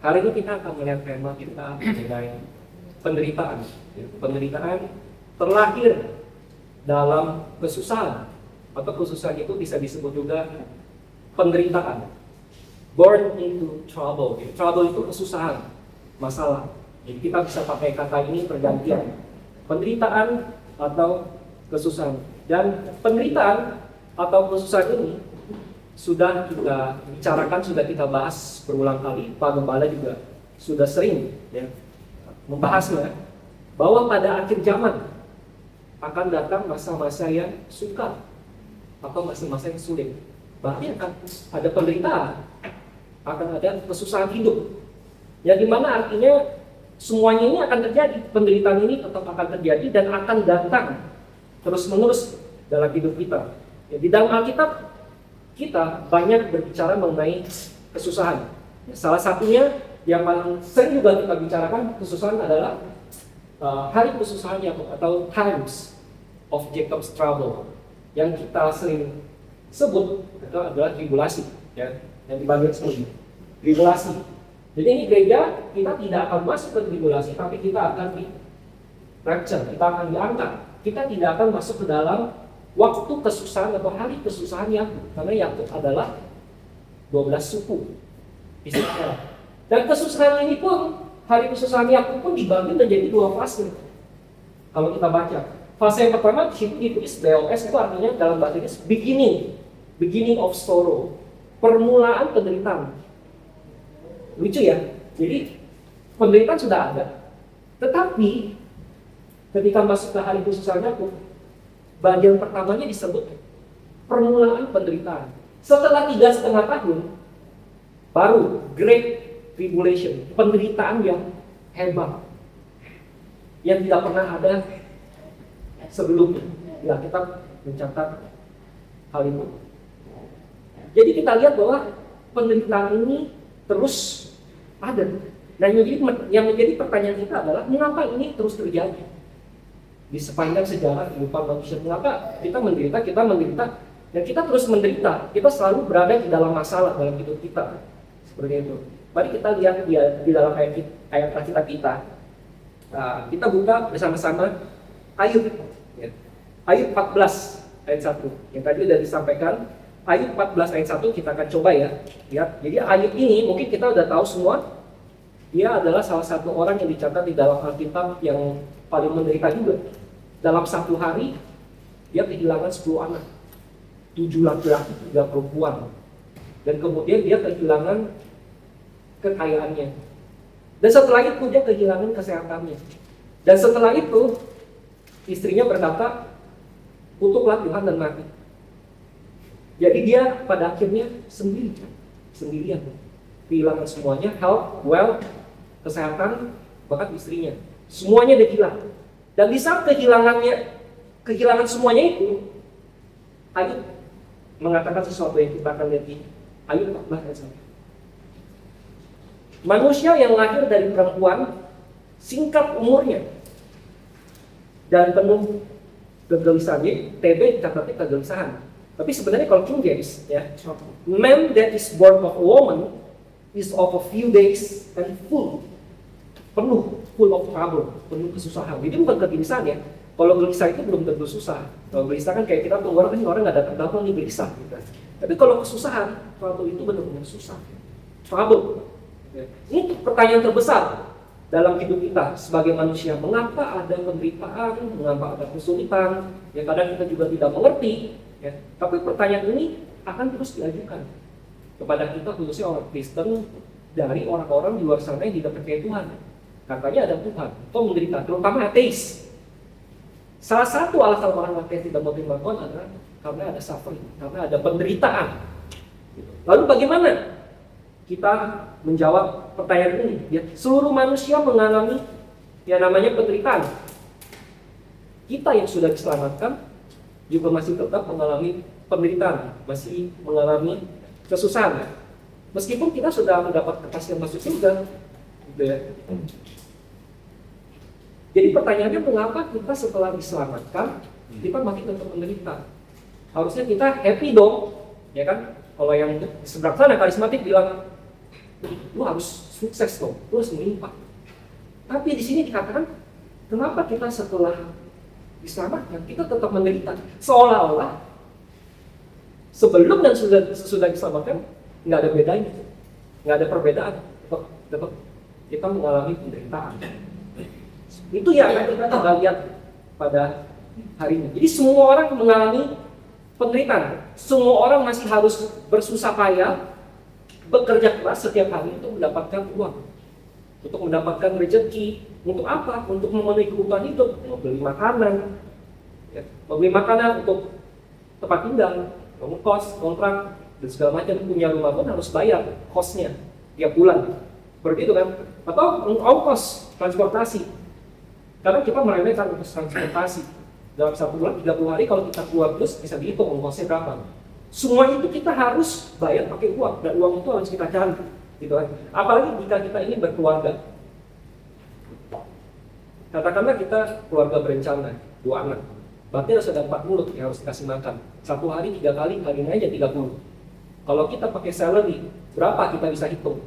Hari ini kita akan melihat tema kita mengenai penderitaan. Penderitaan terlahir dalam kesusahan, atau kesusahan itu bisa disebut juga penderitaan. Born into trouble. Trouble itu kesusahan, masalah. Jadi kita bisa pakai kata ini pergantian. Penderitaan atau kesusahan. Dan penderitaan atau kesusahan ini sudah kita bicarakan, sudah kita bahas berulang kali. Pak Gembala juga sudah sering membahasnya, bahwa pada akhir zaman akan datang masa-masa yang sukar atau masa-masa yang sulit. Berarti akan ada penderitaan, akan ada kesusahan hidup. Ya, dimana artinya semuanya ini akan terjadi, penderitaan ini tetap akan terjadi dan akan datang terus-menerus dalam hidup kita. Ya, di dalam Alkitab kita banyak berbicara mengenai kesusahan. Ya, salah satunya yang paling sering juga kita bicarakan kesusahan adalah hari kesusahan Yakub atau times of Jacob's trouble, yang kita sering sebut itu adalah tribulasi, ya, yang dibagi seperti tribulasi. Jadi ini gereja kita tidak akan masuk ke tribulasi, tapi kita akan di rapture, kita akan diangkat. Kita tidak akan masuk ke dalam waktu kesusahan atau hari kesusahan Yakub, karena Yakub adalah 12 suku Israel. Dan kesusahan ini pun, hari kesusahan Yakub pun dibagi menjadi dua fase. Kalau kita baca, fase yang pertama di situ ditulis BOS, itu artinya dalam bahasa Inggris beginning of sorrow, permulaan penderitaan. Lucu ya, jadi penderitaan sudah ada, tetapi ketika masuk ke hari kesusahan Yakub, bagian pertamanya disebut permulaan penderitaan. Setelah 3,5 tahun, baru Great Tribulation, penderitaan yang hebat, yang tidak pernah ada sebelumnya. Ya, kita mencatat hal itu. Jadi kita lihat bahwa penderitaan ini terus ada. Dan yang menjadi pertanyaan kita adalah, mengapa ini terus terjadi di sepanjang sejarah kehidupan manusia? Mengapa kita menderita, dan kita terus menderita? Kita selalu berada di dalam masalah dalam hidup kita. Seperti itu. Mari kita lihat di dalam ayat kita. Kita buka bersama-sama Ayub. Ya. Ayub 14 ayat 1. Yang tadi sudah disampaikan. Ayub 14 ayat 1 kita akan coba ya. Lihat. Jadi Ayub ini mungkin kita sudah tahu semua. Dia adalah salah satu orang yang dicatat di dalam Alkitab yang paling menderita juga. Dalam satu hari, dia kehilangan 10 anak. 7 laki-laki, 3 perempuan. Dan kemudian dia kehilangan kekayaannya. Dan setelah itu dia kehilangan kesehatannya. Dan setelah itu, istrinya berkata, kutuklah Tuhan dan mati. Jadi dia pada akhirnya sendirian. Kehilangan semuanya, health, wealth, kesehatan, bahkan istrinya. Semuanya dia hilang. Dan di saat kehilangan semuanya itu, Ayub mengatakan sesuatu yang kita akan lihat di Ayub 14 ayat 1. Manusia yang lahir dari perempuan singkat umurnya dan penuh kegelisahan. TB dicatatnya kegelisahan. Tapi sebenarnya kalau King James, ya, man that is born of a woman is of a few days and full of trouble, penuh kesusahan. Jadi bukan kegelisahan ya. Kalau gelisah itu belum tentu susah. Kalau gelisah kan kayak kita keluar, ini orang nggak datang-datang nih gelisah. Gitu. Tapi kalau kesusahan, trouble itu benar-benar susah. Trouble. Ini pertanyaan terbesar dalam hidup kita sebagai manusia. Mengapa ada penderitaan? Mengapa ada kesulitan? Ya kadang kita juga tidak mengerti. Ya. Tapi pertanyaan ini akan terus diajukan kepada kita, khususnya orang Kristen, dari orang-orang di luar sana yang tidak percaya Tuhan. Katanya ada Tuhan, atau menderita, terutama ateis. Salah satu alasan orang ateis tidak menerima Tuhan adalah karena ada suffering, karena ada penderitaan. Lalu bagaimana kita menjawab pertanyaan ini? Ya, seluruh manusia mengalami yang namanya penderitaan. Kita yang sudah diselamatkan juga masih tetap mengalami penderitaan, masih mengalami kesusahan. Meskipun kita sudah mendapat kepastian masuk surga. Gitu ya. Jadi pertanyaannya, mengapa kita setelah diselamatkan kita masih tetap menderita? Harusnya kita happy dong, ya kan? Kalau yang di seberang sana karismatik bilang lu harus sukses dong, lu harus melimpah. Tapi di sini dikatakan, kenapa kita setelah diselamatkan, kita tetap menderita? Seolah-olah sebelum dan sesudah diselamatkan, nggak ada bedanya, nggak ada perbedaan. Tetap kita mengalami penderitaan. Itu yang akan kita lihat pada hari ini. Jadi semua orang mengalami penderitaan. Semua orang masih harus bersusah payah, bekerja keras setiap hari untuk mendapatkan uang, untuk mendapatkan rezeki. Untuk apa? Untuk memenuhi kebutuhan hidup, membeli makanan, membeli makanan untuk tempat tinggal, kos, kontrak, dan segala macam. Punya rumah pun harus bayar kosnya tiap bulan. Seperti itu kan? Atau ongkos transportasi. Karena kita meremehkan ongkos transportasi. Dalam 1 bulan, 30 hari kalau kita keluar terus bisa dihitung ongkosnya berapa. Semua itu kita harus bayar pakai uang, dan uang itu harus kita cari. Gitu kan? Apalagi jika kita ini berkeluarga. Katakanlah kita keluarga berencana, 2 anak. Berarti harus ada 4 mulut yang harus dikasih makan. 1 hari 3 kali, hari ini aja 30. Kalau kita pakai salary, berapa kita bisa hitung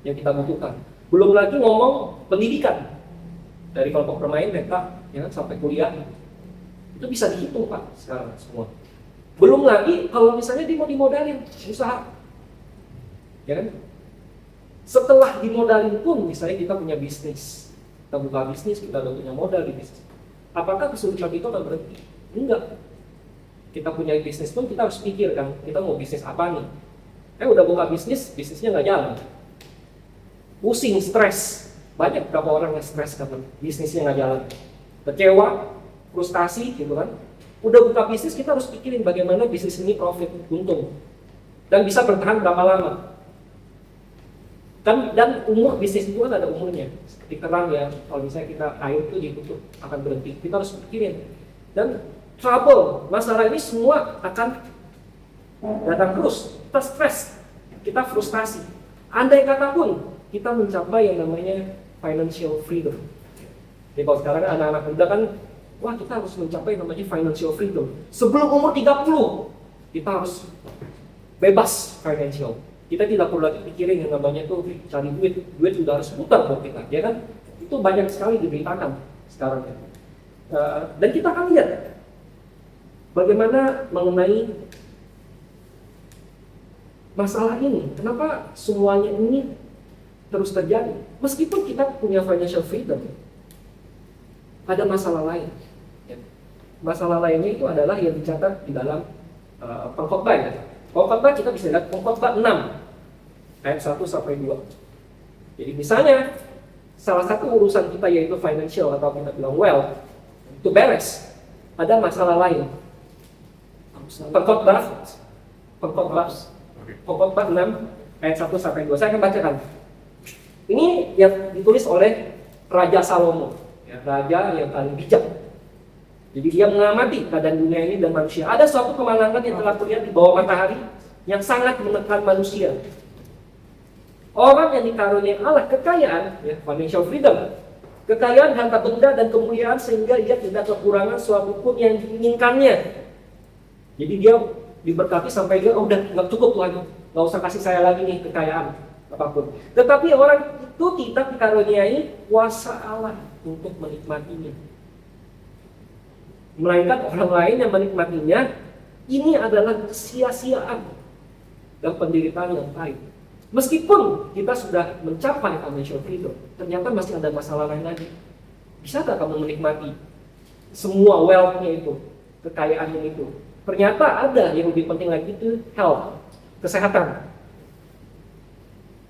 yang kita butuhkan? Belum lagi ngomong pendidikan. Dari kelompok bermain mereka ya, sampai kuliah. Itu bisa dihitung Pak sekarang semua. Belum lagi kalau misalnya dia mau dimodalin usaha. Ya kan? Setelah dimodalin pun misalnya kita punya bisnis. Kita buka bisnis, kita udah punya modal di bisnis. Apakah kesulitan itu akan berhenti? Enggak. Kita punya bisnis pun kita harus pikir kan, kita mau bisnis apa nih? Udah buka bisnis, bisnisnya nggak jalan. Pusing, stres. Banyak berapa orang yang stres karena bisnisnya nggak jalan. Kecewa, frustasi gitu kan. Udah buka bisnis, kita harus pikirin bagaimana bisnis ini profit, untung. Dan bisa bertahan berapa lama. Dan umur bisnis itu kan ada umurnya. Seperti kerang ya, kalau misalnya kita air itu ditutup akan berhenti. Kita harus pikirin. Dan trouble, masalah ini semua akan datang terus. Kita stres, kita frustasi. Andai kata pun kita mencapai yang namanya financial freedom. Jadi kalau sekarang anak-anak muda kan, wah kita harus mencapai namanya financial freedom. Sebelum umur 30, kita harus bebas financial. Kita tidak perlu lagi pikirin yang namanya tuh cari duit. Duit sudah harus putar buat kita, ya kan? Itu banyak sekali diberitakan sekarang. Dan kita akan lihat bagaimana mengenai masalah ini. Kenapa semuanya ini terus terjadi? Meskipun kita punya financial freedom, ada masalah lain. Masalah lainnya itu adalah yang dicatat di dalam pengkhotbah ya. Pengkhotbah kita bisa lihat pengkhotbah 6 ayat 1 sampai 2. Jadi misalnya salah satu urusan kita yaitu financial atau kita bilang wealth itu beres, ada masalah lain. Pengkhotbah 6 ayat 1 sampai 2. Saya akan bacakan. Ini yang ditulis oleh Raja Salomo, raja yang paling bijak. Jadi dia mengamati keadaan dunia ini dan manusia. Ada suatu kemenangan yang telah terlihat di bawah matahari yang sangat menekan manusia. Orang yang dikaruniai Allah kekayaan, ya, financial freedom, kekayaan harta benda dan kemuliaan sehingga dia tidak kekurangan suatu pun yang diinginkannya. Jadi dia diberkati sampai dia udah nggak cukup Tuhan, nggak usah kasih saya lagi nih kekayaan apapun. Tetapi orang itu tidak dikaruniai kuasa Allah untuk menikmatinya. Melainkan orang lain yang menikmatinya, ini adalah kesia-siaan dan penderitaan yang pahit. Meskipun kita sudah mencapai financial freedom, ternyata masih ada masalah lain lagi. Bisakah kamu menikmati semua wealth-nya itu, kekayaannya itu? Ternyata ada yang lebih penting lagi itu health, kesehatan.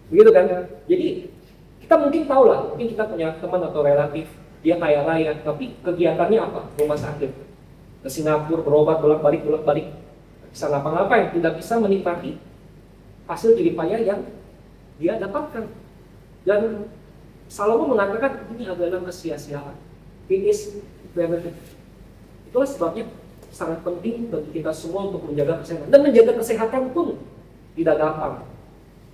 Begitu kan? Jadi kita mungkin tahu lah, mungkin kita punya teman atau relatif dia kaya raya, tapi kegiatannya apa? Rumah sakit, ke Singapura, berobat bolak-balik, bisa ngapa-ngapain, tidak bisa menikmati hasil jeripaya yang dia dapatkan. Dan Salomo mengatakan ini adalah kesia-siaan. It is benefit. Itulah sebabnya sangat penting bagi kita semua untuk menjaga kesehatan. Dan menjaga kesehatan pun tidak gampang.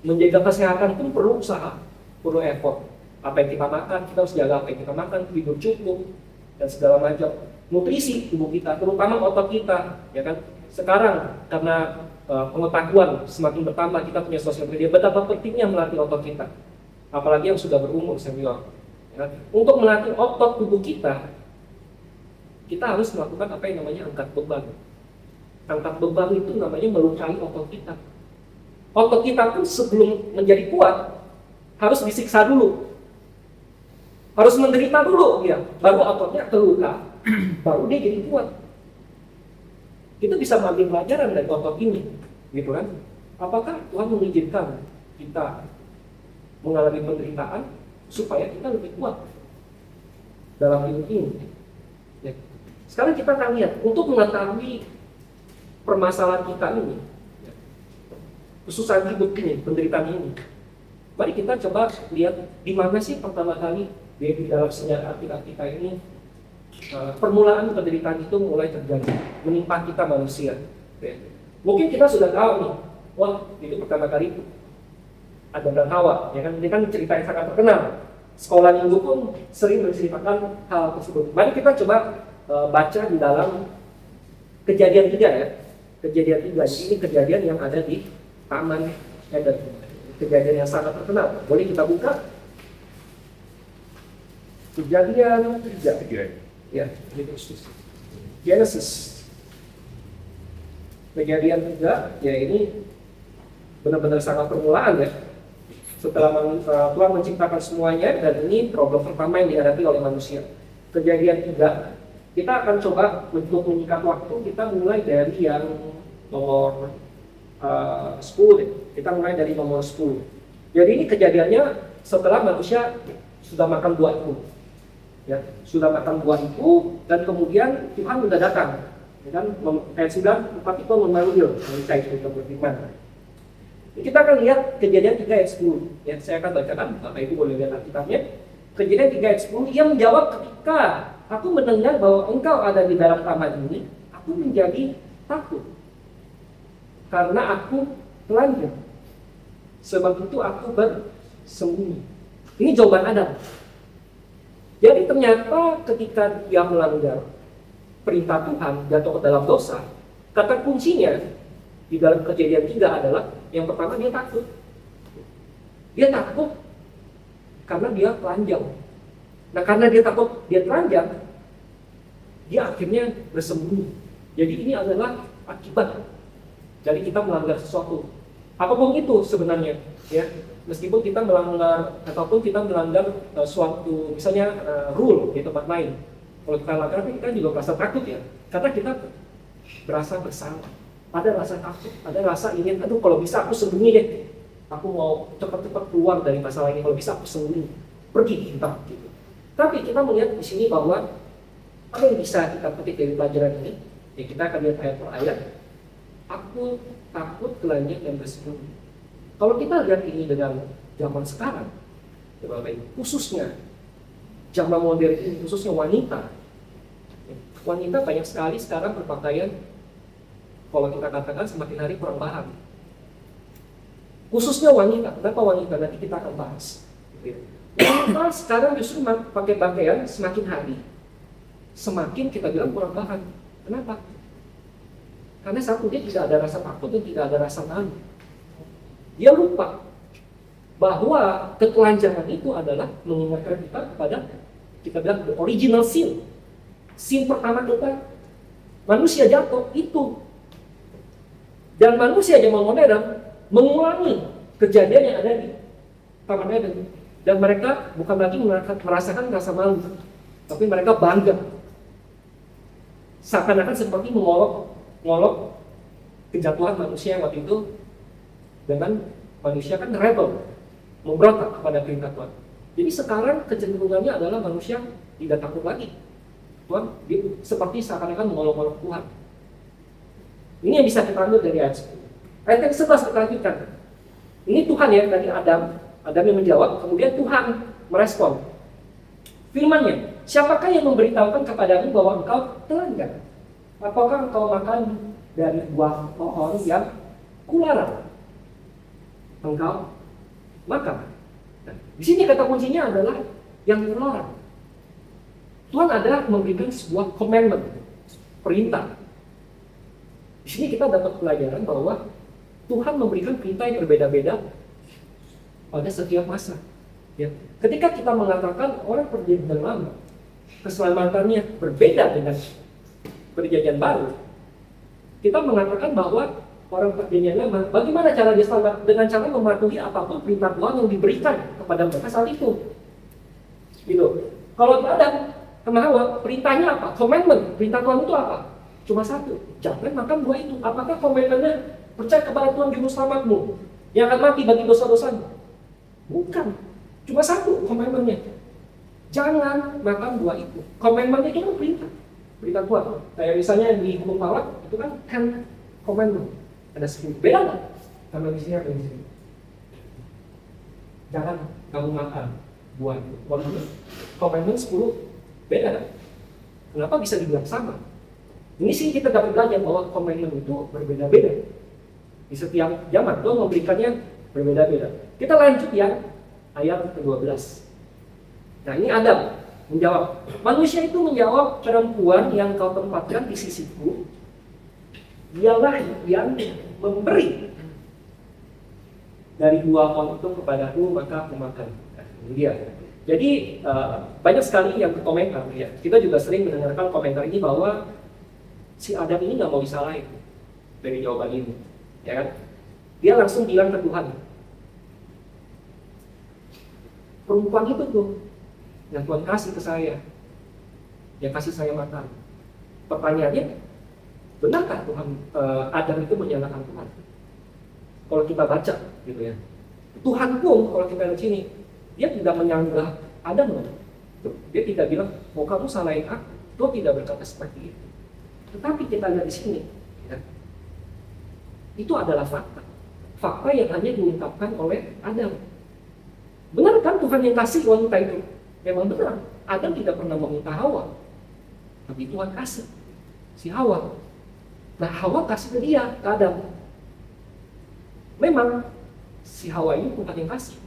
Menjaga kesehatan pun perlu usaha, perlu effort. Apa yang kita makan, kita harus jaga apa yang kita makan, tidur cukup, dan segala macam. Nutrisi tubuh kita, terutama otot kita, ya kan? Sekarang karena pengetahuan semakin bertambah, kita punya sosial media, betapa pentingnya melatih otot kita, apalagi yang sudah berumur senior. Ya. Untuk melatih otot tubuh kita harus melakukan apa yang namanya angkat beban. Angkat beban itu namanya melukai otot kita. Otot kita pun sebelum menjadi kuat harus disiksa dulu, harus menderita dulu ya, baru ototnya terluka, baru dia jadi kuat. Kita bisa mengambil pelajaran dari otot ini, gitu kan? Apakah Tuhan mengizinkan kita mengalami penderitaan supaya kita lebih kuat dalam hidup ini? Ya. Sekarang kita akan lihat untuk mengetahui permasalahan kita ini, ya, kesusahan hidup ini, penderitaan ini. Mari kita coba lihat di mana sih pertama kali di dalam sejarah Alkitab kita ini permulaan penderitaan itu mulai terjadi menimpa kita manusia. Ya. Mungkin kita sudah tahu nih, wah itu pertama kali Adam dan Hawa, ya kan? Ini kan cerita yang sangat terkenal. Sekolah minggu pun sering menceritakan hal tersebut. Mari kita coba baca di dalam Kejadian 3 ya. Kejadian 3, ini kejadian yang ada di Taman Eden. Kejadian yang sangat terkenal. Boleh kita buka? Kejadian 3. Ya, Genesis. Kejadian 3, ya ini benar-benar sangat permulaan ya. Setelah Tuhan menciptakan semuanya, dan ini problem pertama yang dihadapi oleh manusia. Kejadian 3, kita akan coba untuk menyikat waktu, kita mulai dari yang nomor 10 deh. Kita mulai dari nomor 10. Jadi ini kejadiannya setelah manusia sudah makan buah itu. Ya, sudah makan buah itu, dan kemudian Tuhan sudah datang. Ya kan, ayat 9, tempat itu memanggil manusia itu untuk beriman. Kita akan lihat Kejadian 3 ayat 10. Ya, saya akan bacakan, Bapak Ibu boleh lihat Alkitabnya. Kejadian 3 ayat 10, ia menjawab, ketika aku mendengar bahwa engkau ada di dalam taman ini, aku menjadi takut. Karena aku telanjang. Sebab itu aku bersembunyi. Ini jawaban Adam. Jadi ternyata ketika dia melanggar perintah Tuhan, jatuh ke dalam dosa, kata kuncinya di dalam Kejadian 3 adalah, yang pertama dia takut. Dia takut karena dia telanjang. Nah, karena dia takut dia telanjang, dia akhirnya bersembunyi. Jadi ini adalah akibat dari kita melanggar sesuatu. Apapun itu sebenarnya, ya. Meskipun kita melanggar ataupun kita melanggar suatu misalnya rule di tempat lain. Kalau kita langgar, kita juga merasa takut ya. Karena kita berasa bersalah. Ada rasa takut, ada rasa ingin, aduh kalau bisa aku sembunyi deh. Aku mau cepat-cepat keluar dari masalah ini, kalau bisa aku sembunyi. Pergi kita gitu. Tapi kita melihat di sini bahwa apa yang bisa kita petik dari pelajaran ini? Ya, kita akan lihat ayat per ayat. Aku takut, telanjang, dan bersembunyi. Kalau kita lihat ini dengan zaman sekarang, khususnya zaman modern ini, khususnya wanita banyak sekali sekarang berpakaian, kalau kita katakan semakin hari kurang paham. Khususnya wanita, kenapa wanita? Nanti kita akan bahas. Wanita sekarang justru pakai pakaian semakin hari, semakin kita bilang kurang paham. Kenapa? Karena satu, dia tidak ada rasa takut dan tidak ada rasa malu. Dia lupa bahwa ketelanjangan itu adalah mengingatkan kita kepada, kita bilang, the original sin. Sin pertama kita, manusia jatuh itu. Dan manusia zaman modern mengulangi kejadian yang ada di Taman Eden. Dan mereka bukan lagi merasakan rasa malu, tapi mereka bangga. Seakan-akan seperti mengolok kejatuhan manusia yang waktu itu, dengan manusia kan rebel, memberontak kepada perintah Tuhan. Jadi sekarang kecenderungannya adalah manusia tidak takut lagi. Tuhan seperti seakan-akan mengolok-olok Tuhan. Ini yang bisa kita ambil dari ayat 10. Ayat yang 11 kita lanjutkan. Ini Tuhan ya, dari Adam yang menjawab, kemudian Tuhan merespon. Firman-Nya, siapakah yang memberitahukan kepadamu bahwa engkau telanjang? Apakah engkau makan dari buah pohon yang kularang? Engkau makan. Nah, di sini kata kuncinya adalah yang terlarang. Tuhan adalah memberikan sebuah commandment, perintah. Di sini kita dapat pelajaran bahwa Tuhan memberikan perintah yang berbeda-beda pada setiap masa. Ya. Ketika kita mengatakan orang perjanjian lama, keselamatannya berbeda dengan perjanjian baru, kita mengatakan bahwa orang perjanjian lama, bagaimana cara dia selamat? Dengan cara mematuhi apapun perintah Tuhan yang diberikan kepada mereka saat itu. Gitu. Kalau Adam sama Hawa, perintahnya apa? Commandment. Perintah Tuhan itu apa? Cuma satu, jangan makan buah itu. Apakah komitmennya percaya kepada Tuhan Juru Selamatmu yang akan mati bagi dosa-dosamu? Bukan. Cuma satu komitmennya. Jangan makan buah itu. Komitmennya itu kan perintah. Perintah Tuhan. Kayak misalnya di hukum Taurat itu kan 10 commandment. Ada 10. Beda nggak? Sama di sini apa di sini? Jangan kamu makan buah itu. Walaupun komitmen 10 beda kan? Kenapa bisa dibilang sama? Ini sih kita dapat belajar bahwa komitmen itu berbeda-beda. Di setiap zaman Tuhan memberikannya berbeda-beda. Kita lanjut ya, ayat ke-12. Nah ini Adam menjawab. Manusia itu menjawab, perempuan yang kau tempatkan di sisiku, dialah yang memberi dari buah pohon itu kepadaku, maka aku makan. Nah, ini dia. Jadi banyak sekali yang berkomentar ya. Kita juga sering mendengarkan komentar ini bahwa si Adam ini nggak mau disalahin dari jawaban ini, ya kan? Dia langsung bilang ke Tuhan, perempuan itu tuh yang Tuhan kasih ke saya, yang kasih saya makan. Pertanyaannya, benarkah Tuhan Adam itu menyalahkan Tuhan? Kalau kita baca, gitu ya. Tuhan pun kalau kita lihat sini, dia tidak menyanggah Adam loh. Dia tidak bilang, mau kamu salahin aku, Tuhan tidak berkata seperti itu. Tetapi kita lihat di sini, ya, itu adalah fakta. Fakta yang hanya diungkapkan oleh Adam. Benar kan Tuhan yang kasih wanita itu? Memang benar. Adam tidak pernah meminta Hawa, tapi Tuhan kasih si Hawa. Nah Hawa kasih ke dia, ke Adam. Memang si Hawa ini Tuhan yang kasih.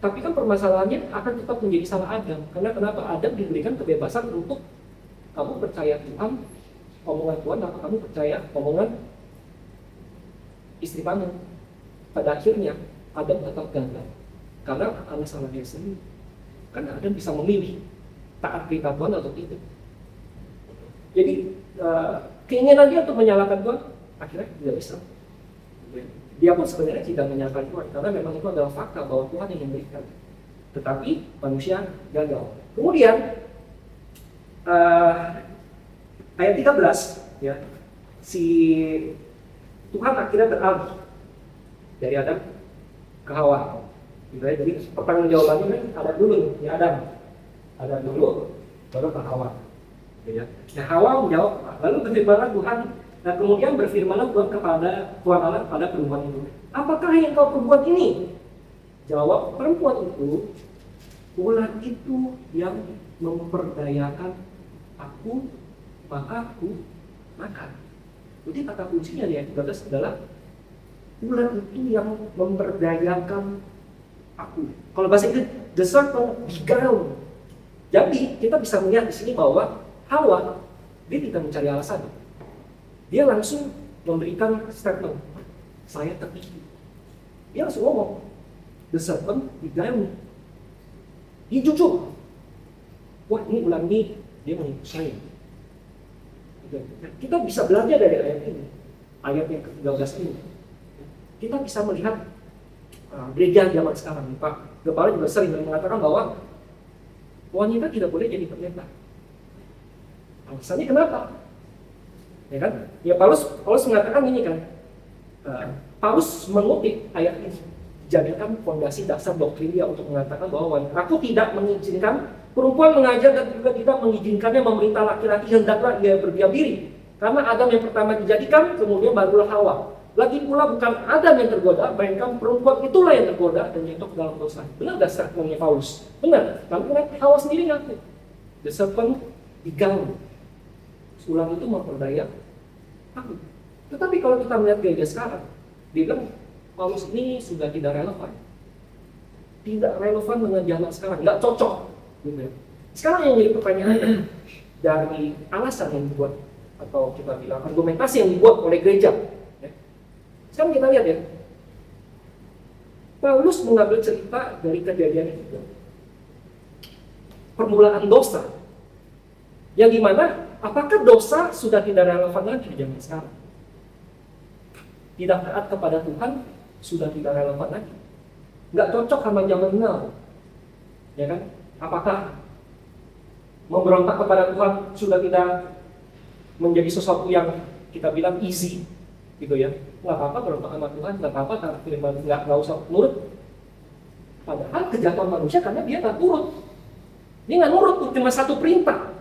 Tapi kan permasalahannya akan tetap menjadi salah Adam. Karena kenapa? Adam diberikan kebebasan untuk kamu percaya Tuhan, omongan Tuhan, atau kamu percaya omongan istri kamu. Pada akhirnya Adam tetap gagal karena karena salah dia sendiri. Karena Adam bisa memilih taat perintah Tuhan atau tidak. Jadi keinginan dia untuk menyalahkan Tuhan akhirnya tidak bisa. Dia pun sebenarnya tidak menyalahkan Tuhan karena memang itu adalah fakta bahwa Tuhan yang memberikan. Tetapi manusia gagal. Kemudian ayat 13 ya, si Tuhan akhirnya beralih dari Adam ke Hawa. Gitu ya. Jadi pertanyaan jawabannya kan ada dulu nih, Adam dulu, baru ke Hawa. Gitu ya. Nah Hawa menjawab, lalu berfirmanlah Tuhan. Nah kemudian berfirmanlah Tuhan kepada Tuhan Allah pada perempuan itu, apakah yang kau perbuat ini? Jawab perempuan itu, ular itu yang memperdayakan aku, maka aku makan. Jadi kata kuncinya di ayat 13 adalah ular itu yang memperdayakan aku. Kalau bahasa Inggris, the serpent beguiled. Jadi kita bisa melihat di sini bahwa Hawa dia tidak mencari alasan. Dia langsung memberikan statement, saya tertipu. Dia langsung ngomong, the serpent beguiled. Dia jujur. Wah ini ular ini dia menipu saya. Kita bisa belajar dari ayat ini, ayat yang ke-13 ini. Kita bisa melihat gereja zaman sekarang. Pak Gepala juga sering mengatakan bahwa wanita tidak boleh jadi pendeta. Alasannya kenapa? Ya kan? Ya Paulus mengatakan ini kan. Paulus mengutip ayat ini, jadikan fondasi dasar doktrin dia untuk mengatakan bahwa wanita, aku tidak mengizinkan perempuan mengajar dan juga tidak mengizinkannya memerintah laki-laki, hendaklah ia berdiam diri. Karena Adam yang pertama dijadikan, kemudian barulah Hawa. Lagi pula bukan Adam yang tergoda, melainkan perempuan itulah yang tergoda dan jatuh ke dalam dosa. Benar dasar ngomongnya Paulus? Benar. Tapi Hawa sendiri ngaku, the serpent beguiled. Ular itu memperdaya aku. Tetapi kalau kita melihat gereja sekarang, dia bilang Paulus ini sudah tidak relevan. Tidak relevan dengan zaman sekarang, nggak cocok. Sekarang yang jadi pertanyaan dari alasan yang dibuat, atau kita bilang argumentasi yang dibuat oleh gereja, ya. Sekarang kita lihat ya, Paulus mengambil cerita dari kejadian itu, permulaan dosa, yang dimana apakah dosa sudah tidak relevan lagi di zaman sekarang? Tidak taat kepada Tuhan sudah tidak relevan lagi, nggak cocok sama zaman now, ya kan? Apakah memberontak kepada Tuhan sudah tidak menjadi sesuatu yang kita bilang easy, gitu ya? Nggak apa-apa berontak sama Tuhan, nggak apa-apa taat firman, nggak usah nurut. Padahal kejatuhan manusia karena dia nggak nurut. Dia nggak nurut tuh cuma satu perintah.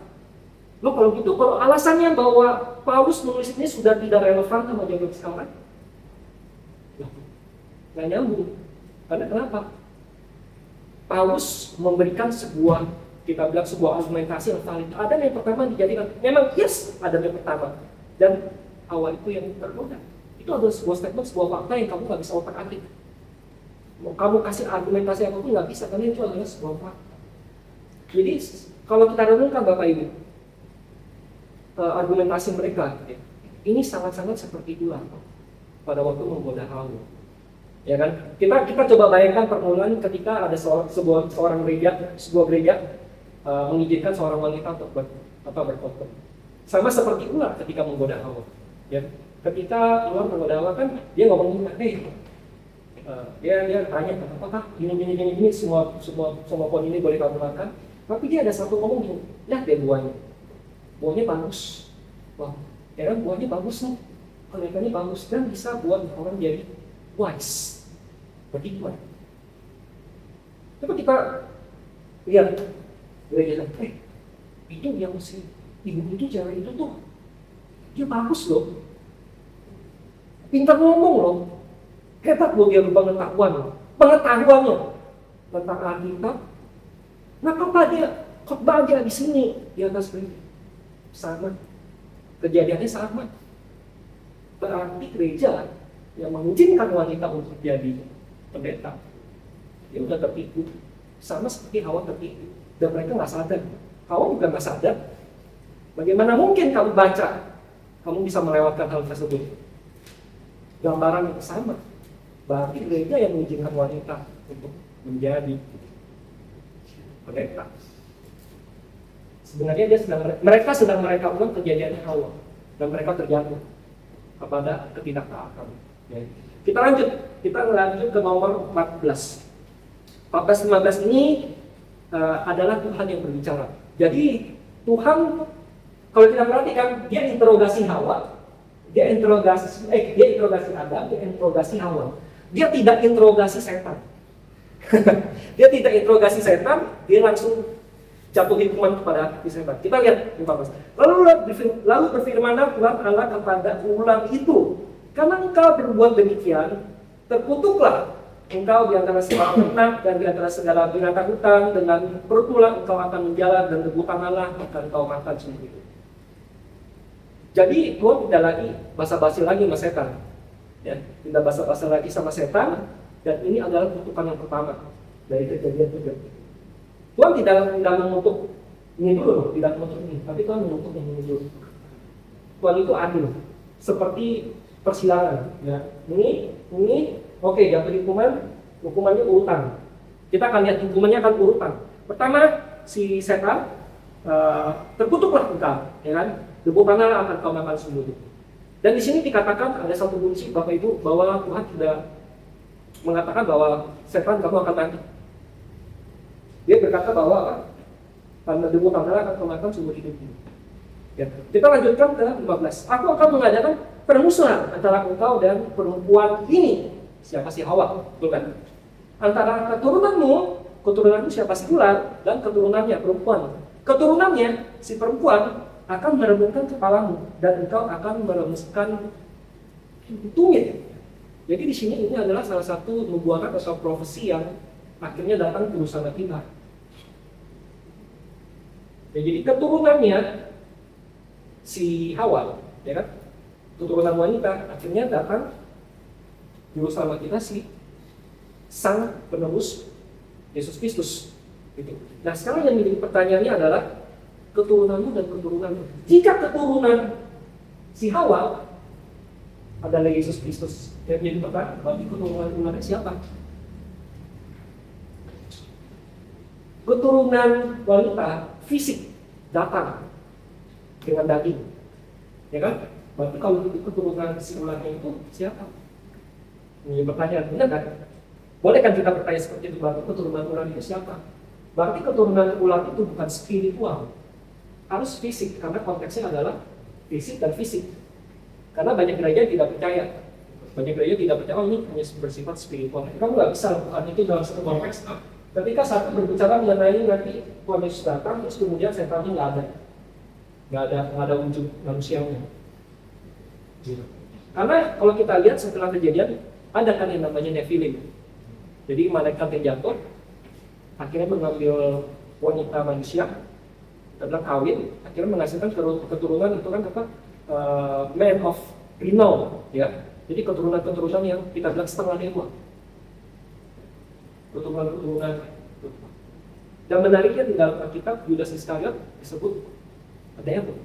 Loh kalau gitu, kalau alasannya bahwa Paulus menulis ini sudah tidak relevan sama zaman sekarang, nggak nyambung. Karena kenapa? Paulus memberikan sebuah, kita bilang sebuah argumentasi yang valid. Ada yang pertama dijadikan, memang yes, ada yang pertama. Dan awal itu yang tergoda. Itu adalah sebuah statement, sebuah fakta yang kamu nggak bisa otak-atik. Mau kamu kasih argumentasi apapun nggak bisa, karena itu adalah sebuah fakta. Jadi kalau kita renungkan Bapak Ibu, argumentasi mereka, ini sangat-sangat seperti ular pada waktu menggoda Hawa. Ya kan? Kita coba bayangkan permulaan ketika ada sebuah gereja mengizinkan seorang wanita untuk berkhotbah. Sama seperti ular ketika menggoda Hawa. Ya. Ketika ular menggoda Hawa kan dia ngomong, dia tanya apakah gini semua pohon ini boleh kamu makan? Tapi dia ada satu ngomong gini, lihat deh buahnya bagus. Wah, ya kan buahnya bagus nih, kelihatannya bagus dan bisa buat orang jadi wise, berhikmat. Coba kita lihat gereja, itu yang si ibu itu cewek itu tuh, dia bagus loh, pintar ngomong loh, hebat loh dia pengetahuannya tentang Alkitab. Nah, apa dia khotbah aja di sini di atas gereja sama, kejadiannya sama. Berarti gereja yang mengizinkan wanita untuk jadi pendeta, dia udah tertipu, sama seperti Hawa tertipu, dan mereka nggak sadar. Hawa juga nggak sadar. Bagaimana mungkin kamu baca, kamu bisa melewatkan hal tersebut? Gambaran yang sama. Berarti gereja yang mengizinkan wanita untuk menjadi pendeta. Sebenarnya mereka sedang ulang kejadian Hawa, dan mereka terjatuh kepada ketidaktaatan. Ya. Kita lanjut ke nomor 14. 14-15 ini adalah Tuhan yang berbicara. Jadi Tuhan, kalau kita perhatikan, dia interogasi Hawa, dia interogasi Adam, dia interogasi Hawa. Dia tidak interogasi setan. Dia tidak interogasi setan, dia langsung jatuh hukuman kepada setan. Kita lihat 15. Lalu berfirmanlah Tuhan Allah kepada ular itu, karena engkau berbuat demikian, terkutuklah engkau di antara segala ternak dan di antara segala binatang hutan, dengan perut ular engkau akan menjalar dan debu tanahlah akan engkau makan seumur hidup. Jadi Tuhan tidak lagi basa-basi lagi sama setan, ya, tidak basa-basi lagi sama setan, dan ini adalah kutukan yang pertama dari kejadian itu. Tuhan tidak mengutuk ini dulu, tidak mengutuk ini, tapi Tuhan mengutuk yang ini dulu. Tuhan itu adil, seperti persilangan. Ya. Ini oke, jatuh hukumannya urutan. Kita akan lihat hukumannya akan urutan. Pertama, si setan terkutuklah engkau, ya kan? Debu tanah akan kau makan seumur hidup. Dan di sini dikatakan ada satu kunci Bapak Ibu, bahwa Tuhan tidak mengatakan bahwa setan kamu akan mati. Dia berkata bahwa karena debu tanah akan kau makan seumur hidup. Ya. Kita lanjutkan ke 15. Aku akan mengadakan permusuhan antara engkau dan perempuan ini. Siapa si Hawa? Betul kan? Antara keturunanmu siapa si ular, dan keturunannya perempuan. Keturunannya si perempuan akan meremukkan kepalamu, dan engkau akan meremuskan hidungnya. Jadi di sini ini adalah salah satu nubuatan atau profesi yang akhirnya datang ke bersama kita. Ya, jadi keturunannya si Hawa, ya kan? Keturunan wanita akhirnya datang juru selamat kita si sang penebus Yesus Kristus. Gitu. Nah sekarang yang menjadi pertanyaannya adalah keturunanmu dan keturunanmu. Jika keturunan si Hawa adalah Yesus Kristus, Yang jadi pertanyaan, berarti keturunan ularnya siapa? Keturunan wanita fisik datang dengan daging, ya kan? Berarti kalau itu keturunan si ularnya itu siapa? Ini pertanyaan, benar kan? Boleh kan kita bertanya seperti itu, berarti keturunan ular itu siapa? Berarti keturunan ular itu bukan spiritual, harus fisik, karena konteksnya adalah fisik dan fisik. Karena banyak gereja tidak percaya, oh ini hanya bersifat spiritual. Kamu nggak bisa lakukan itu dalam satu konteks. Ketika satu berbicara mengenai nanti Tuhan Yesus datang, terus kemudian setannya nggak ada wujud manusianya. Karena kalau kita lihat setelah kejadian, ada kan yang namanya Nephilim. Jadi malaikat yang jatuh, akhirnya mengambil wanita manusia, kita kawin, akhirnya menghasilkan keturunan itu kan apa? Man of renown, ya. Jadi keturunan yang kita bilang setengah dewa. Keturunan. Dan menariknya di dalam Alkitab, Yudas Iskariot disebut devil.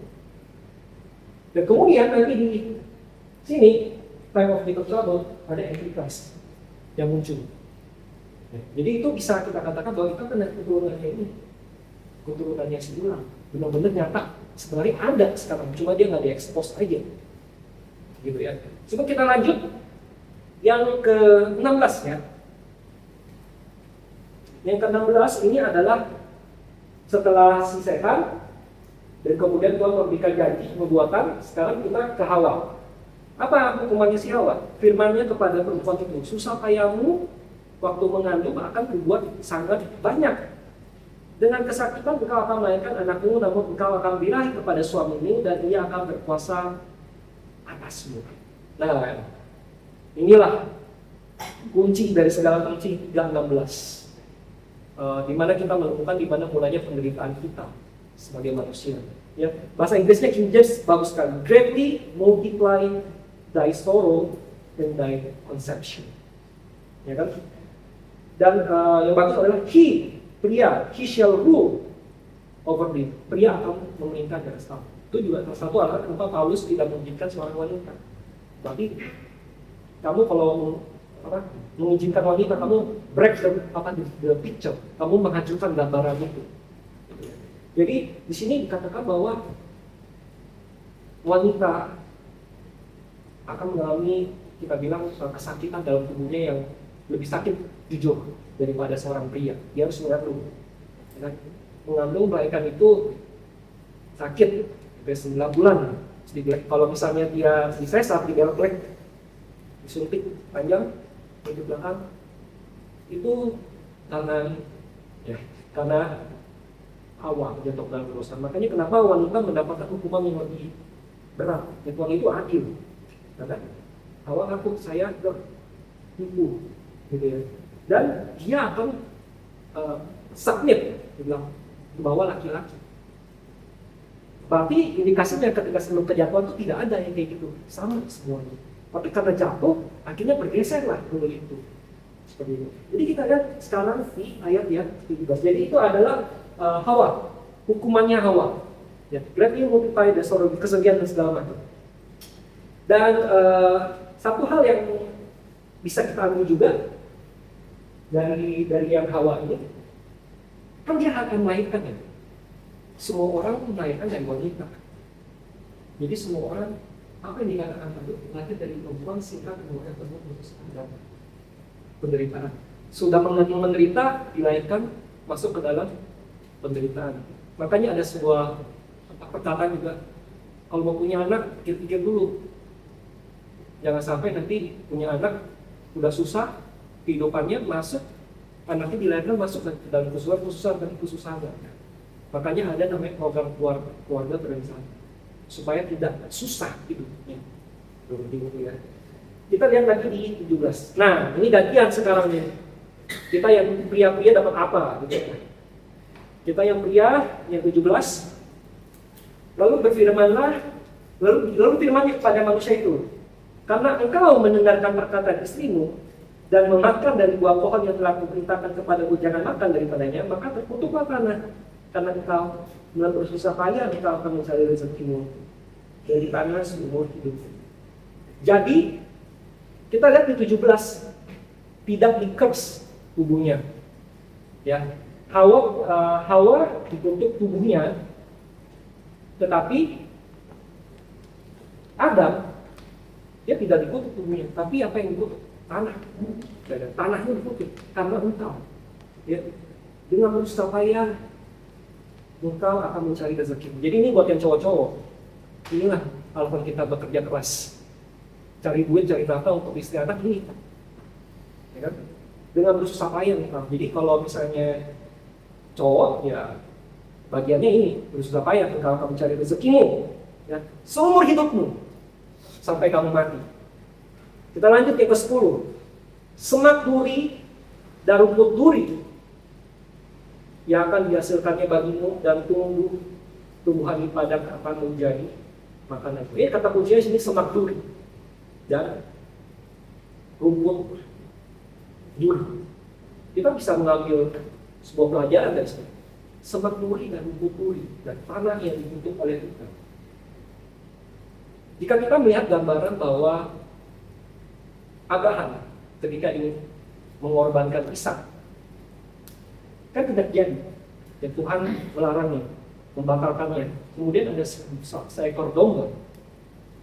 Dan kemudian nanti di sini, time of the trouble, ada Antichrist yang muncul. Jadi itu bisa kita katakan bahwa itu kan keturunannya ini, keturunannya si ular, benar-benar nyata. Sebenarnya ada sekarang, cuma dia nggak diekspos aja, gitu ya. Coba kita lanjut yang ke-16 ya. Yang ke-16 ini adalah setelah si setan dan kemudian Tuhan memberikan janji nubuatan. Sekarang kita ke Hawa. Apa hukumannya si Hawa? Firman-Nya kepada perempuan itu, susah payahmu waktu mengandung akan berbuat sangat banyak. Dengan kesakitan engkau akan melahirkan anakmu, namun engkau akan birahi kepada suamimu dan ia akan berkuasa atasmu. Nah, inilah kunci dari segala kunci yang 16. Di mana kita menemukan di mana mulanya penderitaan kita sebagai manusia. Ya, bahasa Inggrisnya King James bagus sekali. Greatly multiply thy sorrow and thy conception. Ya kan? Dan yang bagus adalah pria, he shall rule over thee. Pria akan memerintah di atas kamu. Itu juga salah satu alasan kenapa Paulus tidak mengizinkan seorang wanita. Tapi kamu kalau mengizinkan wanita, kamu break the picture, kamu menghancurkan gambaran itu. Jadi di sini dikatakan bahwa wanita akan mengalami, kita bilang, kesakitan dalam tubuhnya yang lebih sakit jujur daripada seorang pria. Dia harus mengandung. Mengandung melahirkan itu sakit sampai 9 bulan. Kalau misalnya dia disesar, didelek, disuntik panjang di belakang, itu karena Hawa jatuh dalam dosa. Makanya kenapa wanita mendapatkan hukuman yang lebih berat? Tuhan itu adil. Karena Hawa ngaku saya tertipu, gitu ya. Dan dia akan submit, dibilang, di bawah laki-laki. Berarti indikasinya ketika sebelum kejatuhan itu tidak ada yang kayak gitu, sama semuanya. Tapi karena jatuh, akhirnya bergeser lah dulu itu. Seperti itu. Jadi kita lihat sekarang di ayat ya 17. Jadi itu adalah Hawa, hukumannya Hawa. Ya, greatly multiply the sorrow, kesedihan dan segala macam. Dan satu hal yang bisa kita ambil juga dari yang Hawa ini, kan dia akan melahirkan ya. Semua orang melahirkan dari wanita. Jadi semua orang, apa yang dikatakan tadi, lahir dari perempuan sehingga kemudian terputus ada penderitaan. Sudah menderita, dilahirkan masuk ke dalam penderitaan. Makanya ada sebuah perkataan juga, kalau mau punya anak, pikir-pikir dulu. Jangan sampai nanti punya anak udah susah kehidupannya, masuk anaknya dilahirkan masuk ke dalam kesusahan. Makanya ada namanya program keluarga berencana supaya tidak susah hidupnya. Ya. Kita lihat lagi di 17. Nah, ini gantian sekarang nih. Kita yang pria-pria dapat apa? Gitu. Kita yang pria yang 17. Lalu berfirmanlah, lalu firman kepada manusia itu, karena engkau mendengarkan perkataan istrimu dan memakan dari buah pohon yang telah kuperintahkan kepadamu jangan makan daripadanya, maka terkutuklah tanah. Karena engkau dengan bersusah payah engkau akan mencari rezekimu dari tanah seumur hidup. Jadi Kita lihat di 17, tidak di-curse tubuhnya. Ya, Hawa ditutup tubuhnya, tetapi Adam dia tidak dikutuk tubuhnya, tapi apa yang dikutuk? Tanah. Tanahnya dikutuk karena engkau. Ya, dengan bersusah payah engkau akan mencari rezeki. Jadi ini buat yang cowok-cowok. Inilah alasan kita bekerja keras. Cari duit, cari nafkah untuk istri anak ini. Ya kan? Dengan bersusah payah. Jadi kalau misalnya cowok, ya bagiannya ini, bersusah payah engkau akan mencari rezekimu. Ya, seumur hidupmu sampai kamu mati. Kita lanjut ke ke-10. Semak duri dan rumput duri yang akan dihasilkannya bagimu dan tumbuhan di padang akan menjadi makanan. Ini kata kuncinya sini semak duri dan rumput duri. Kita bisa mengambil sebuah pelajaran dari sini. Semak duri dan rumput duri dan tanah yang dibentuk oleh Tuhan. Jika kita melihat gambaran bahwa Abraham ketika ingin mengorbankan Ishak, kan tidak jadi, dan Tuhan melarangnya, membatalkannya. Kemudian ada seekor domba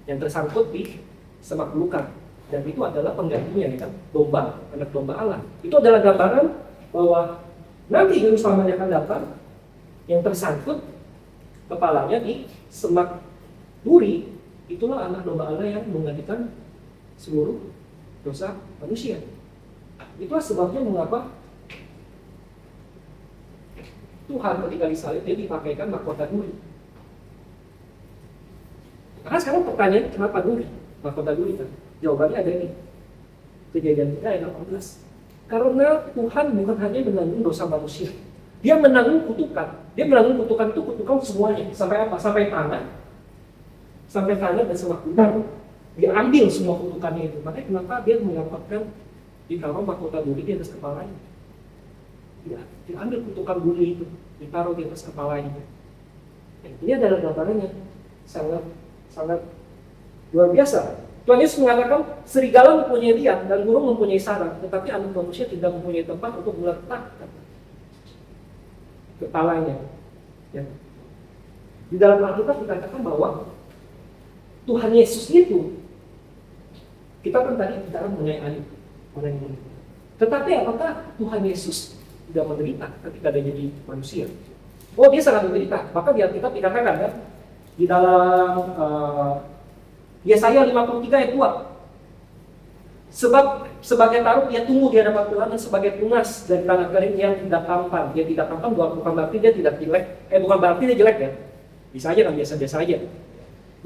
yang tersangkut di semak belukar, dan itu adalah penggantinya, ya kan? Domba, anak domba Allah. Itu adalah gambaran bahwa nanti Juru Selamat akan datang yang tersangkut kepalanya di semak duri. Itulah anak domba Allah yang menggantikan seluruh dosa manusia. Itulah sebabnya mengapa Tuhan ketika disalib dia dipakaikan mahkota duri. Karena sekarang pertanyaan, kenapa duri? Mahkota duri kan? Jawabannya ada ini. Kejadian 3 ayat 18. Karena Tuhan bukan hanya menanggung dosa manusia, dia menanggung kutukan. Dia menanggung kutukan itu kutukan semuanya. Sampai apa? Sampai tanah. Sampai tanah dan semak belukar. Dia ambil semua kutukannya itu. Makanya kenapa dia mendapatkan ditaruh mahkota duri di atas kepalanya. Dia ambil kutukan bumi itu, ditaruh di atas kepalanya. Ini adalah gambarannya sangat luar biasa. Tuhan Yesus mengatakan serigala mempunyai liang dan burung mempunyai sarang, tetapi anak manusia tidak mempunyai tempat untuk meletakkan kepalanya. Ya. Di dalam Alkitab dikatakan bahwa Tuhan Yesus itu, kita kan tadi bicara mengenai air, tetapi apakah Tuhan Yesus tidak menderita ketika dia jadi manusia? Oh, dia sangat menderita. Maka di Alkitab dikatakan kan, di dalam Yesaya 53 ayat 2, sebab sebagai taruh dia tumbuh di hadapan Tuhan dan sebagai tunas dari tanah kering yang tidak tampan. Dia tidak tampan bukan berarti dia tidak jelek, bukan berarti dia jelek ya. Bisa aja kan, biasa-biasa aja.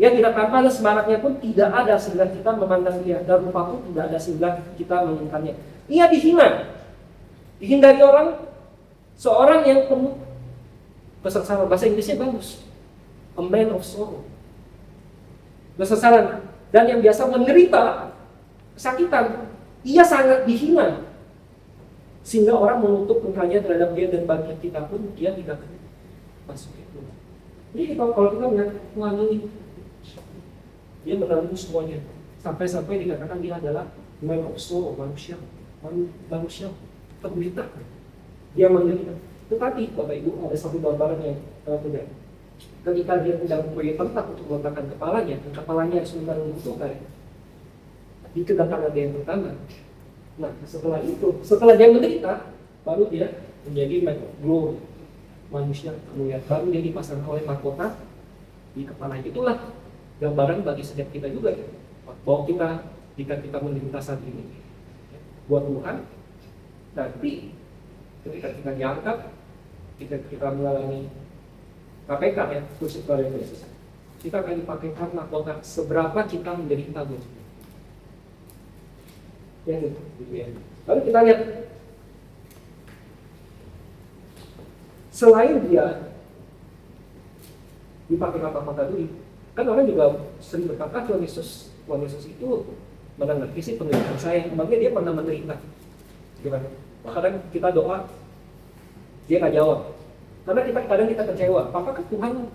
Dia tidak tampan dan semaraknya pun tidak ada sehingga kita memandang dia, dan rupa pun tidak ada sehingga kita menginginkannya. Ia dihindari orang, seorang yang penuh kesesaran. Bahasa Inggrisnya bagus, a man of sorrow, kesesaran, dan yang biasa menderita kesakitan. Ia sangat dihina sehingga orang menutup mukanya terhadap dia, dan bagi kita pun dia tidak masuk itu. Jadi kalau kita melihat Tuhan ini, dia menanggung semuanya, sampai dikatakan dia adalah man of sorrow, manusia penderita. Dia menderita. Tetapi Bapak Ibu, ada satu gambaran yang tidak. Ketika dia tidak mempunyai tempat untuk meletakkan kepalanya, dan kepalanya harus menanggung kutukan di kedatangan dia yang pertama. Nah, setelah dia menderita, baru dia menjadi man of glory, manusia kemuliaan. Baru dia dipasang oleh mahkota di kepalanya. Itulah gambaran bagi setiap kita juga, bahwa jika kita menderita saat ini buat Tuhan, tapi ketika kita diangkat, ketika kita mengalami KPK ya, khusus oleh Yesus, kita akan dipakaikan mahkota seberapa kita menderita buat Tuhan. Ya, gitu ya. Lalu kita lihat, selain dia dipakai mahkota dulu, kan orang juga sering berkata Tuhan Yesus itu menanggapi sih penderitaan saya, makanya dia pernah menderita. Gimana? Kadang kita doa, dia nggak jawab. Karena kadang kita kecewa. Apakah Tuhan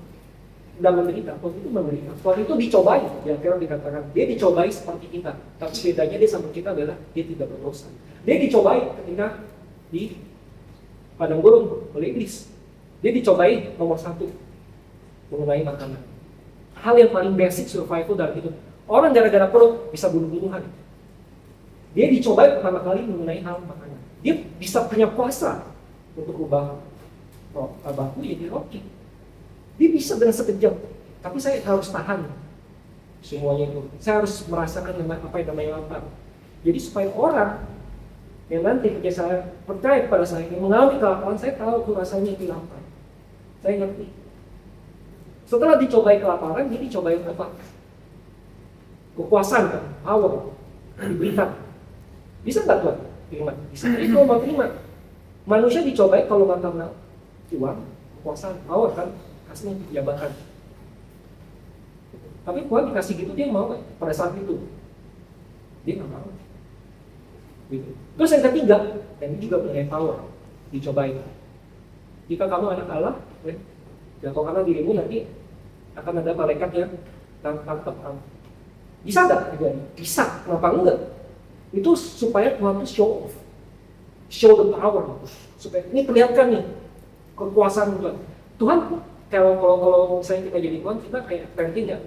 dan menderita. Tuhan itu menderita. Tuhan itu dicobai. Ya, kira dikatakan dia dicobai seperti kita. Tapi bedanya dia sama kita adalah dia tidak berdosa. Dia dicobai ketika di padang gurun oleh iblis. Dia dicobai nomor satu mengenai makanan. Hal yang paling basic survival dalam hidup. Orang gara-gara perut bisa bunuh-bunuhan. Dia dicobai pertama kali mengenai hal makanan. Dia bisa punya kuasa untuk ubah batu jadi roti. Dia bisa dengan sekejap. Tapi saya harus tahan semuanya itu. Saya harus merasakan apa yang namanya lapar. Jadi supaya orang yang nanti ketika saya percaya kepada saya, yang mengalami kelaparan, saya tahu rasanya itu lapar. Saya ngerti. Setelah dicobai kelaparan, dia dicobai apa? Kekuasaan kan, power, diberikan. Bisa nggak Tuhan? Terima. Bisa. Itu mau terima. Manusia dicobai kalau nggak karena uang, kekuasaan, power kan, kasih jabatan. Tapi Tuhan dikasih gitu dia mau pada saat itu. Dia nggak mau. Gitu. Terus yang ketiga, dan ini juga mengenai power, dicobai. Jika kamu anak Allah, jatuh kanan dirimu nanti akan ada malaikat yang tangkap kamu. Bisa nggak terjadi? Bisa. Kenapa enggak? Itu supaya Tuhan itu show the power, supaya ini kelihatan nih kekuasaan Tuhan. Tuhan kalau misalnya kita jadi Tuhan, kita kayak parenting nggak?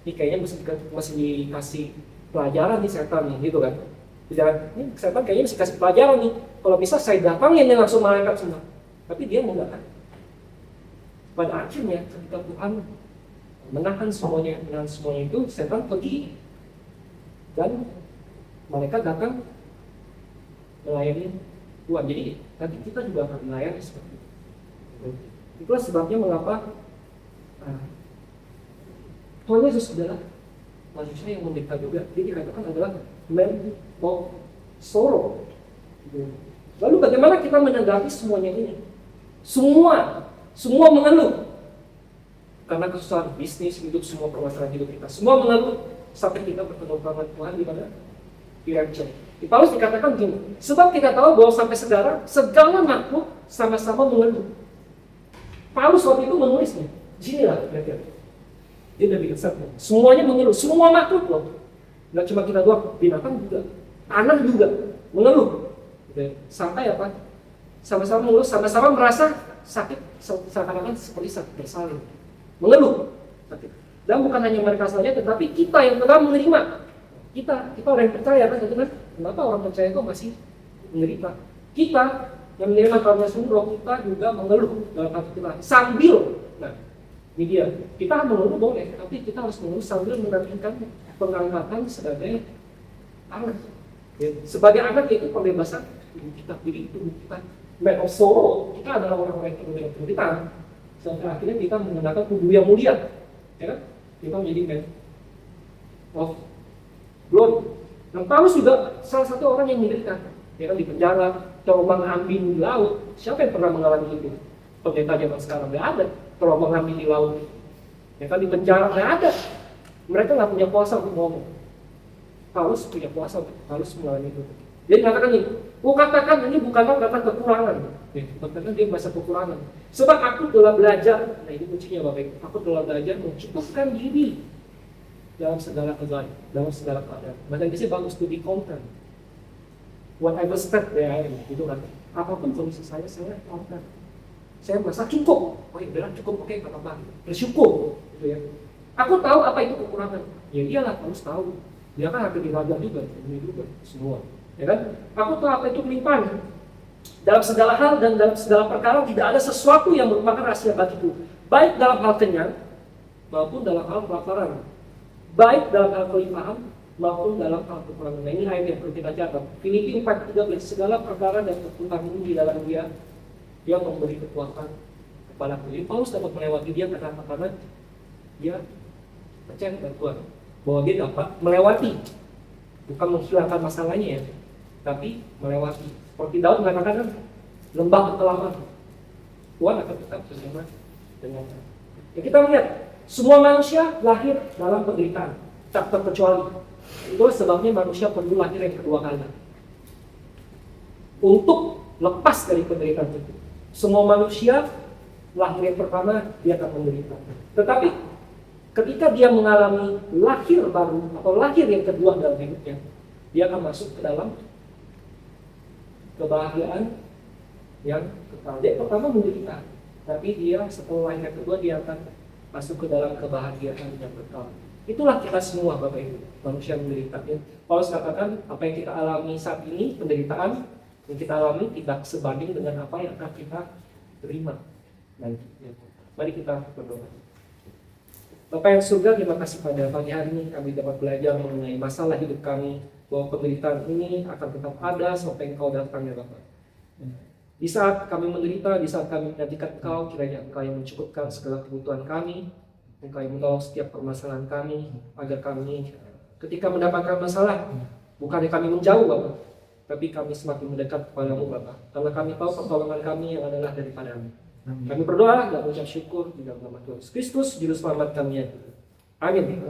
Ini kayaknya masih dikasih pelajaran nih setan nih, gitu kan? Ini setan kayaknya mesti kasih pelajaran nih. Kalau bisa saya datangin nih langsung malaikat semua. Tapi dia enggak kan? Pada akhirnya ketika Tuhan menahan semuanya itu, setan pergi dan malaikat datang melayani Tuhan. Jadi nanti kita juga akan melayani seperti itu. Itulah sebabnya mengapa Tuhan Yesus adalah manusia yang menderita juga. Dia dikatakan adalah man of sorrow. Lalu bagaimana kita menanggapi semuanya ini? Semua mengeluh karena kesusahan bisnis, hidup, semua permasalahan hidup kita. Semua mengeluh sampai kita bertemu dengan Tuhan di mana? Di Rachel. Di Paulus dikatakan begini, sebab kita tahu bahwa sampai sekarang segala makhluk sama-sama mengeluh. Paulus waktu itu menulisnya, sinilah kira-kira. Dia udah bikin statement. Semuanya mengeluh, semua makhluk loh. Nggak cuma kita doang, binatang juga, tanah juga mengeluh. Sampai apa? Sama-sama mengeluh, sama-sama merasa sakit, seakan-akan seperti sakit bersalin. Mengeluh. Sakit. Dan bukan hanya mereka saja, tetapi kita yang telah menerima. Kita orang yang percaya kan, kenapa orang percaya itu masih menderita? Kita yang menerima karunia Roh, kita juga mengeluh dalam hati kita sambil, nah ini dia, kita mengeluh boleh, tapi kita harus mengeluh sambil menantikan pengangkatan sebagai anak. Ya, sebagai anak itu pembebasan kita, pilih itu kita. Man of sorrow, kita adalah orang-orang yang menderita penderitaan. Sampai akhirnya kita menggunakan tubuh yang mulia, ya kan? Kita menjadi man of glory. Dan Paulus juga salah satu orang yang menderita, ya kan, di penjara, terombang-ambing di laut. Siapa yang pernah mengalami itu? Pendeta zaman sekarang nggak ada terombang-ambing di laut. Ya kan, di penjara nggak ada. Mereka nggak punya kuasa untuk ngomong. Paulus punya kuasa, Paulus mengalami itu. Dia katakan ini, katakan ini bukanlah kata kekurangan. Katakan dia bahasa kekurangan. Sebab aku telah belajar, nah ini kuncinya Bapak Ibu, aku telah belajar mencukupkan diri dalam segala keadaan, dalam segala keadaan. Bahasa Inggrisnya bagus, to be content. Whatever step there I am, gitu kan. Apapun kondisi saya content. Saya merasa cukup. Oh iya, benar cukup, oke, apa-apa. Bersyukur, gitu ya. Aku tahu apa itu kekurangan. Ya iyalah, Paulus tahu. Dia kan hampir diraja juga, ini juga, semua. Ya kan? Aku tahu apa itu kelimpahan. Dalam segala hal dan dalam segala perkara tidak ada sesuatu yang merupakan rahasia bagiku. Baik dalam hal kenyang maupun dalam hal kelaparan. Baik dalam hal kelimpahan maupun dalam hal kekurangan. Nah, ini ayat yang perlu kita catat. Filipi 4:13, segala perkara dan kekurangan ini di dalam dia yang memberi kekuatan kepada aku. Jadi Paulus dapat melewati dia karena dia percaya kepada Tuhan bahwa dia dapat melewati, bukan menghilangkan masalahnya ya, tapi melewati. Seperti Daud mengatakan lembah kekelaman, Tuhan akan tetap bersama dengan kita. Ya, kita melihat semua manusia lahir dalam penderitaan, tak terkecuali. Itulah sebabnya manusia perlu lahir yang kedua kali untuk lepas dari penderitaan itu. Semua manusia lahir yang pertama, dia akan menderita. Tetapi ketika dia mengalami lahir baru atau lahir yang kedua dalam hidupnya, dia akan masuk ke dalam kebahagiaan yang kekal. Dia pertama menderita, tapi dia setelah lahir yang kedua dia akan masuk ke dalam kebahagiaan yang kekal. Itulah kita semua Bapak Ibu, manusia menderita. Paulus katakan apa yang kita alami saat ini, penderitaan yang kita alami tidak sebanding dengan apa yang akan kita terima nantinya. Mari kita berdoa. Bapak yang surga, terima kasih pada pagi hari ini kami dapat belajar mengenai masalah hidup kami, bahwa penderitaan ini akan tetap ada sampai Engkau datang ya Bapak. Di saat kami menderita, di saat kami menantikan Engkau, kiranya Engkau yang mencukupkan segala kebutuhan kami, Engkau yang menolong setiap permasalahan kami, agar kami ketika mendapatkan masalah, bukannya kami menjauh Bapak, tapi kami semakin mendekat kepadamu Bapak, karena kami tahu pertolongan kami yang adalah daripadamu. Kami berdoa dan mengucap syukur di dalam nama Tuhan Yesus Kristus, Juru Selamat kami. Amin.